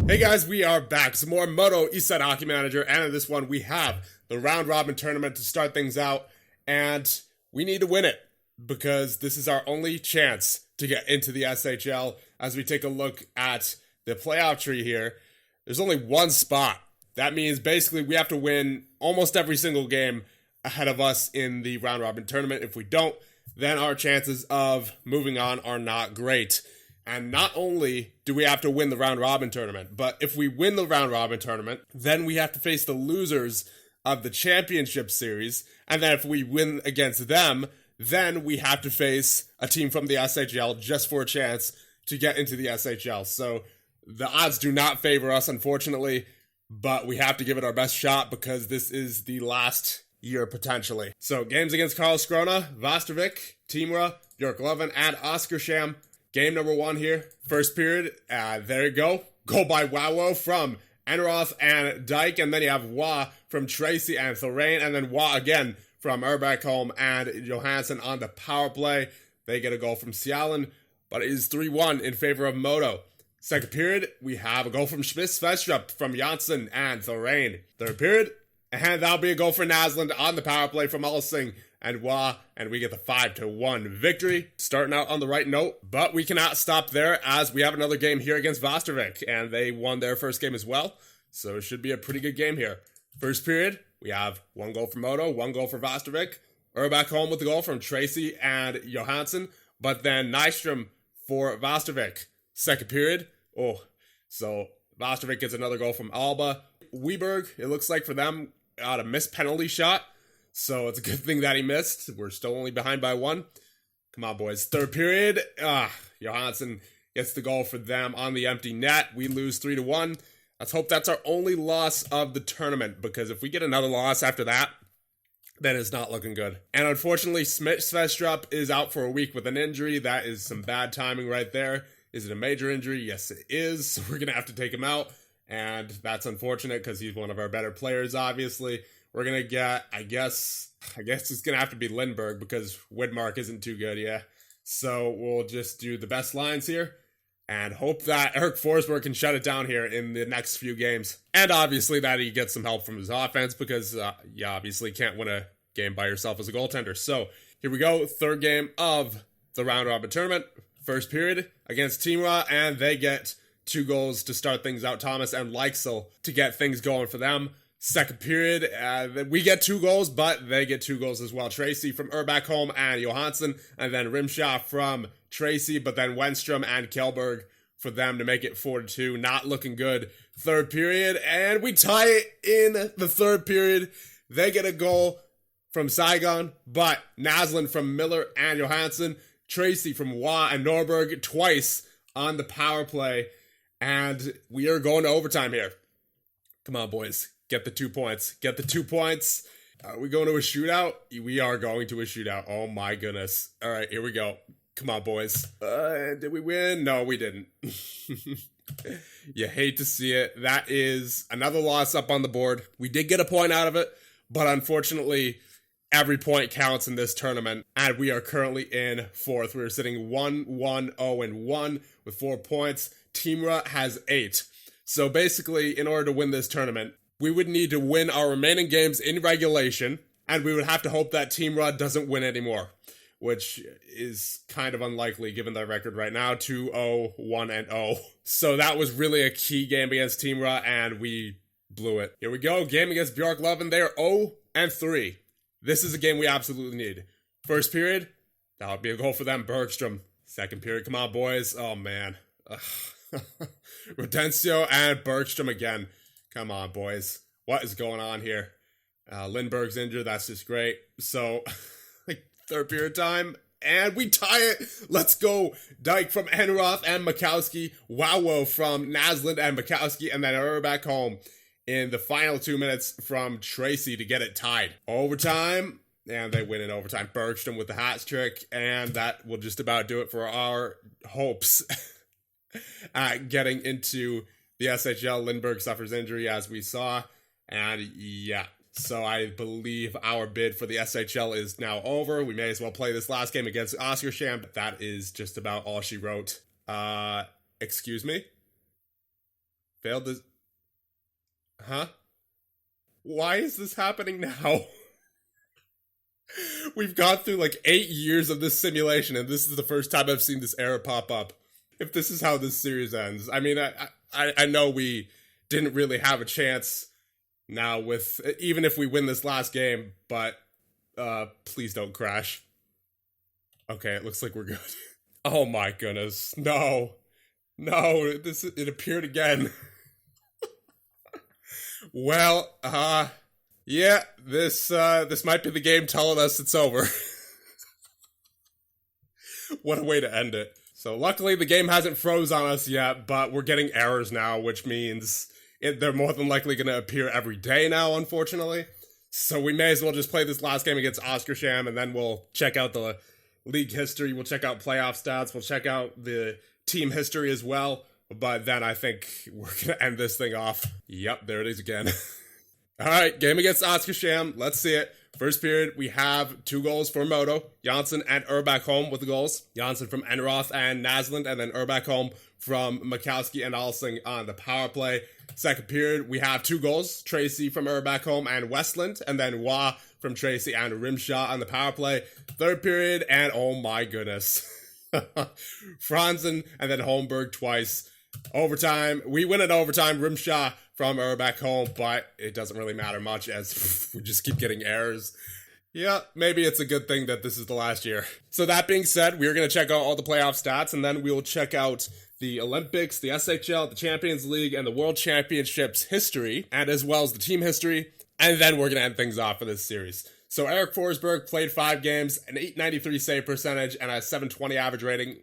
Hey guys, we are back. Some more MODO Eastside Hockey Manager, and in this one we have the round robin tournament to start things out, and we need to win it because this is our only chance to get into the SHL. As we take a look at the playoff tree here, there's only one spot. That means basically we have to win almost every single game ahead of us in the round robin tournament. If we don't, then our chances of moving on are not great. And not only do we have to win the round robin tournament, but if we win the round robin tournament, then we have to face the losers of the championship series. And then if we win against them, then we have to face a team from the SHL just for a chance to get into the SHL. So the odds do not favor us, unfortunately, but we have to give it our best shot because this is the last year potentially. So games against Karl Skrona, Vastervik, Timra, Bjork Levin, and Oskarshamn. Game number one here, first period, there you go. Goal by Wawo from Enroth and Dyke, and then you have Wah from Tracy and Thorain, and then Wah again from Urbacholm and Johansson on the power play. They get a goal from Cialan, but it is 3-1 in favor of MODO. Second period, we have a goal from Schmitz-Svestrup from Janssen and Thorain. Third period, and that'll be a goal for Naslund on the power play from Ulsing and Wah, and we get the 5-1 victory. Starting out on the right note, but we cannot stop there as we have another game here against Vastervik, and they won their first game as well, so it should be a pretty good game here. First period, we have one goal for MODO, one goal for Vastervik. Back home with the goal from Tracy and Johansson, but then Nystrom for Vastervik. Second period, so Vastervik gets another goal from Alba. Weberg, it looks like for them, got a missed penalty shot. So it's a good thing that he missed. We're still only behind by one. Come on, boys. Third period. Johansson gets the goal for them on the empty net. We lose 3-1. Let's hope that's our only loss of the tournament, because if we get another loss after that, then it's not looking good. And unfortunately, Svestrup is out for a week with an injury. That is some bad timing right there. Is it a major injury? Yes, it is. So we're going to have to take him out. And that's unfortunate because he's one of our better players, obviously. We're going to get, I guess it's going to have to be Lindbergh because Widmark isn't too good, yeah. So we'll just do the best lines here and hope that Eric Forsberg can shut it down here in the next few games. And obviously that he gets some help from his offense because you obviously can't win a game by yourself as a goaltender. So here we go, third game of the round robin tournament. First period against Timra, and they get 2 goals to start things out, Thomas and Leixel, to get things going for them. Second period, we get 2 goals, but they get 2 goals as well. Tracy from Urbacholm and Johansson, and then Rimshaw from Tracy, but then Wenstrom and Kjellberg for them to make it 4-2. Not looking good. Third period, and we tie it in the third period. They get a goal from Saigon, but Naslund from Miller and Johansson, Tracy from Wah and Norberg twice on the power play, and we are going to overtime here. Come on, boys. Get the 2 points. Get the 2 points. Are we going to a shootout? We are going to a shootout. Oh my goodness. All right, here we go. Come on, boys. Did we win? No, we didn't. You hate to see it. That is another loss up on the board. We did get a point out of it, but unfortunately, every point counts in this tournament, and we are currently in 4th. We're sitting 1-1-0-1 with 4 points. Timra has 8. So basically, in order to win this tournament, we would need to win our remaining games in regulation, and we would have to hope that Timra doesn't win anymore, which is kind of unlikely given their record right now, 2-0-1-0. So that was really a key game against Timra, and we blew it. Here we go, game against Bjork Levin. They are 0-3. This is a game we absolutely need. First period, that would be a goal for them, Bergstrom. Second period, come on, boys. Oh, man. Rodencio and Bergstrom again. Come on, boys. What is going on here? Lindbergh's injured. That's just great. So, third period time. And we tie it. Let's go. Dyke from Enroth and Mikowski. Wawo from Naslund and Mikowski. And then back home in the final 2 minutes from Tracy to get it tied. Overtime. And they win in overtime. Bergstrom with the hat trick. And that will just about do it for our hopes at getting into the SHL. Lindbergh suffers injury, as we saw. And yeah, so I believe our bid for the SHL is now over. We may as well play this last game against Oskarshamn, but that is just about all she wrote. Excuse me? Failed this. Huh? Why is this happening now? We've gone through like 8 years of this simulation, and this is the first time I've seen this error pop up. If this is how this series ends, I mean, I know we didn't really have a chance now with, even if we win this last game, but please don't crash. Okay, it looks like we're good. Oh my goodness. No, it appeared again. Well, yeah, this might be the game telling us it's over. What a way to end it. So luckily the game hasn't froze on us yet, but we're getting errors now, which means they're more than likely going to appear every day now, unfortunately. So we may as well just play this last game against Oscarsham, and then we'll check out the league history, we'll check out playoff stats, we'll check out the team history as well. But then I think we're going to end this thing off. Yep, there it is again. All right, game against Oscarsham. Let's see it. First period, we have 2 goals for MODO. Janssen and Urbach home with the goals. Janssen from Enroth and Naslund, and then Urbach home from Mikowski and Alsing on the power play. Second period, we have 2 goals. Tracy from Urbach home and Westland, and then Wah from Tracy and Rimshaw on the power play. Third period, and oh my goodness. Franzen and then Holmberg twice. Overtime. We win in overtime. Rimshaw from Urbach home, but it doesn't really matter much as we just keep getting errors. Yeah, maybe it's a good thing that this is the last year. So that being said, we're going to check out all the playoff stats, and then we'll check out the Olympics, the SHL, the Champions League, and the World Championships history, and as well as the team history, and then we're going to end things off for this series. So Eric Forsberg played 5 games, an .893 save percentage, and a .720 average rating.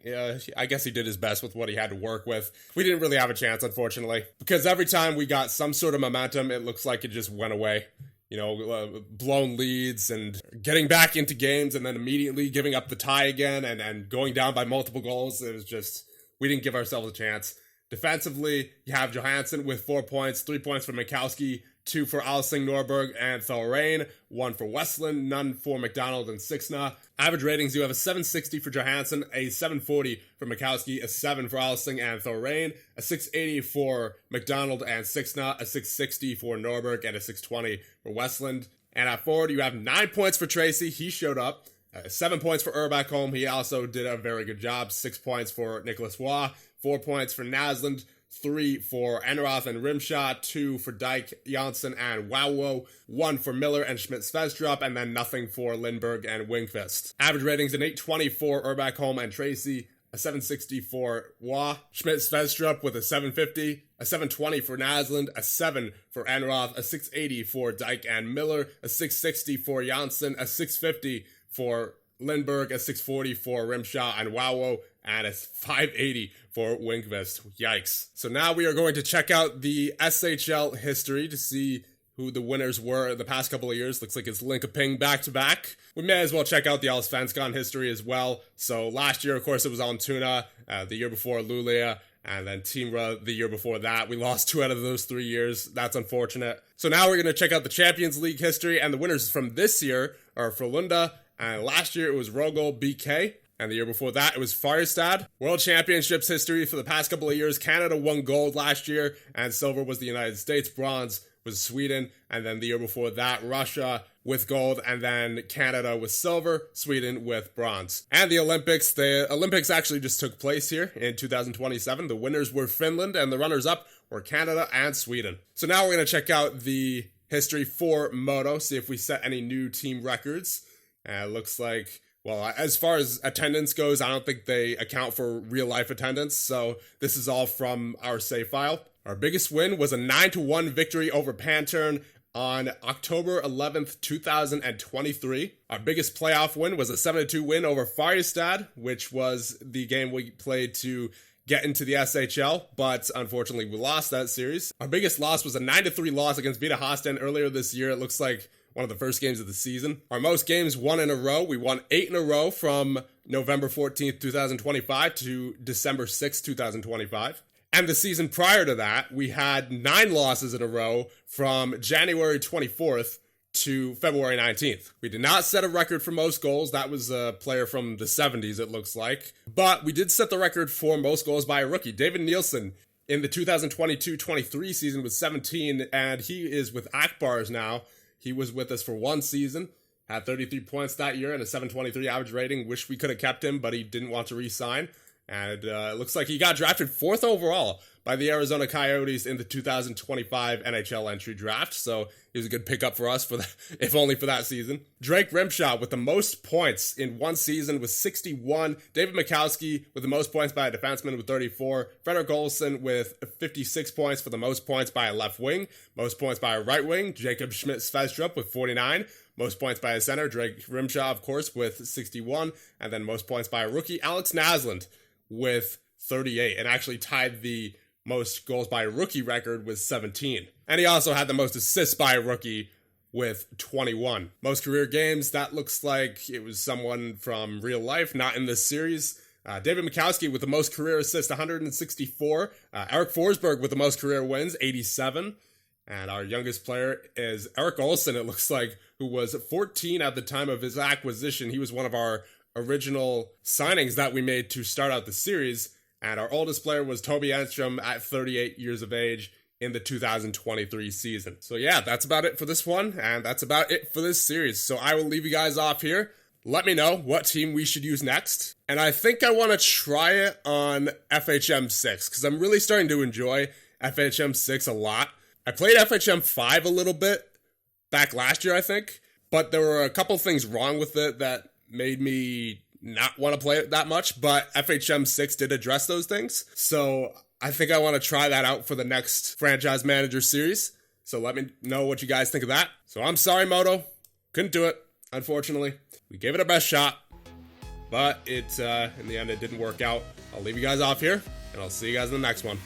I guess he did his best with what he had to work with. We didn't really have a chance, unfortunately, because every time we got some sort of momentum, it looks like it just went away. You know, blown leads and getting back into games and then immediately giving up the tie again and going down by multiple goals. It was just, we didn't give ourselves a chance. Defensively, you have Johansson with 4 points, 3 points for Mikowski, 2 for Alsing, Norberg, and Thorrain, 1 for Westland, none for McDonald and Sixna. Average ratings, you have a 760 for Johansson, a 740 for Mikowski, a 7 for Alsing and Thorrain, a 680 for McDonald and Sixna, a 660 for Norberg, and a 620 for Westland. And at forward, you have 9 points for Tracy. He showed up. 7 points for Urbach home. He also did a very good job. 6 points for Nicholas Waugh, 4 points for Naslund, 3 for Enroth and Rimshaw, 2 for Dyke, Janssen, and Wawo, 1 for Miller and Schmidt-Svedstrup, and then nothing for Lindberg and Wingfist. Average ratings, an 820 for Urbach home and Tracy, a 760 for Waugh, Schmidt-Svedstrup with a 750, a 720 for Naslund, a 7 for Enroth, a 680 for Dyke and Miller, a 660 for Janssen, a 650 for Lindberg, a 640 for Rimshaw and Wawo, and a 580 for Winkvist. Yikes. So now we are going to check out the SHL history to see who the winners were the past couple of years. Looks like it's Linkoping back-to-back. We may as well check out the Allsvenskan history as well. So last year, of course, it was Almtuna. The year before, Luleå. And then Timra the year before that. We lost 2 out of those 3 years. That's unfortunate. So now we're going to check out the Champions League history. And the winners from this year are Frölunda. And last year it was Rogel BK. And the year before that, it was Firestad. World Championships history for the past couple of years. Canada won gold last year, and silver was the United States. Bronze was Sweden. And then the year before that, Russia with gold, and then Canada with silver, Sweden with bronze. And the Olympics actually just took place here in 2027. The winners were Finland, and the runners-up were Canada and Sweden. So now we're going to check out the history for MODO, see if we set any new team records. It looks like, well, as far as attendance goes, I don't think they account for real-life attendance, so this is all from our save file. Our biggest win was a 9-1 victory over Pantern on October 11th, 2023. Our biggest playoff win was a 7-2 win over Firestad, which was the game we played to get into the SHL, but unfortunately we lost that series. Our biggest loss was a 9-3 loss against Vita Hasten earlier this year. It looks like one of the first games of the season. Our most games won in a row. We won 8 in a row from November 14th, 2025 to December 6th, 2025. And the season prior to that, we had 9 losses in a row from January 24th to February 19th. We did not set a record for most goals. That was a player from the 70s, it looks like. But we did set the record for most goals by a rookie. David Nielsen in the 2022-23 season with 17, and he is with Akbars now. He was with us for one season, had 33 points that year and a 723 average rating. Wish we could have kept him, but he didn't want to re-sign. And it looks like he got drafted 4th overall by the Arizona Coyotes in the 2025 NHL entry draft. So he was a good pickup for us, if only for that season. Drake Rimshaw with the most points in one season with 61. David Mikowski with the most points by a defenseman with 34. Frederick Olsen with 56 points for the most points by a left wing. Most points by a right wing. Jacob Schmidt-Svedstrup with 49. Most points by a center. Drake Rimshaw, of course, with 61. And then most points by a rookie. Alex Naslund with 38, and actually tied the most goals by a rookie record with 17. And he also had the most assists by a rookie with 21. Most career games, that looks like it was someone from real life, not in this series. David Mikowski with the most career assists, 164. Eric Forsberg with the most career wins, 87. And our youngest player is Eric Olsen, it looks like, who was 14 at the time of his acquisition. He was one of our original signings that we made to start out the series, and our oldest player was Toby Enstrom at 38 years of age in the 2023 season. So yeah, that's about it for this one, and that's about it for this series. So I will leave you guys off here. Let me know what team we should use next, and I think I want to try it on FHM 6, because I'm really starting to enjoy FHM 6 a lot. I played FHM 5 a little bit back last year, I think, but there were a couple things wrong with it that made me not want to play it that much, but FHM 6 did address those things. So I think I want to try that out for the next Franchise Manager series. So let me know what you guys think of that. So I'm sorry, Moto. Couldn't do it, unfortunately. We gave it our best shot, but in the end, it didn't work out. I'll leave you guys off here, and I'll see you guys in the next one.